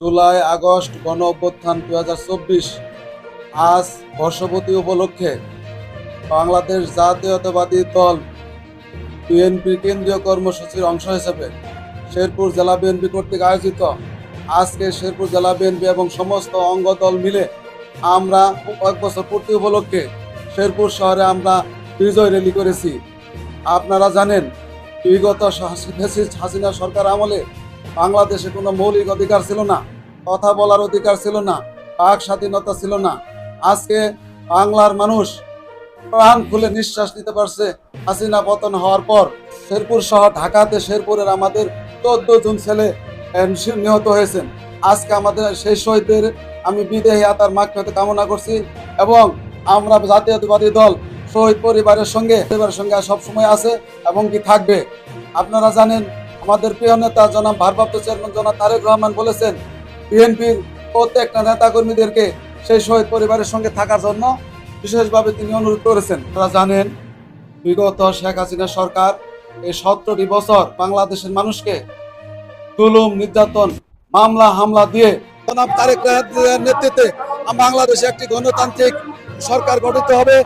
July August গণ অভ্যুত্থান 2024 আজ বর্ষপূর্তি উপলক্ষে বাংলাদেশ জাতীয়তাবাদী দল বিএনপি কেন্দ্রীয় কর্মসূচির অংশ হিসেবে শেরপুর জেলা বিএনপি কর্তৃক আয়োজিত আজকে শেরপুর জেলা বিএনপি এবং সমস্ত অঙ্গ দল মিলে আমরা কয়েক বছর পূর্তি উপলক্ষে শেরপুর শহরে আমরা বিজয় র্যালি করেছি। আপনারা জানেন, বিগত ফ্যাসিস্ট হাসিনা সরকার আমলে বাংলাদেশে কোনো মৌলিক অধিকার ছিল না, কথা বলার অধিকার ছিল না, বাক স্বাধীনতা ছিল না। আজকে বাংলার মানুষ প্রাণ খুলে নিঃশ্বাস নিতে পারছে হাসিনা পতন হওয়ার পর। শেরপুর শহর ঢাকাতে শেরপুরের আমাদের 14 জন ছেলে নিহত হয়েছেন। আজকে আমাদের সেই শহীদদের আমি বিদেহী আত্মার মাগফিরাত কামনা করছি এবং আমরা জাতীয়তাবাদী দল শহীদ পরিবারের সঙ্গে সবসময় আছে এবং কি থাকবে। আপনারা জানেন, আমাদের প্রিয় নেতা জনাব ভারপ্রাপ্ত চেয়ারম্যান জনাব তারেক রহমান বলেছেন বিএনপির প্রত্যেকটা নেতাকর্মীদেরকে সেই শহীদ পরিবারের সঙ্গে থাকার জন্য বিশেষভাবে তিনি অনুরোধ করেছেন। আপনারা জানেন, বিগত শেখ হাসিনা সরকার এই 17টি বছর বাংলাদেশের মানুষকে জুলুম, নির্যাতন, মামলা হামলা দিয়ে জনাব তারেক রহমানের নেতৃত্বে বাংলাদেশে একটি গণতান্ত্রিক সরকার গঠিত হবে।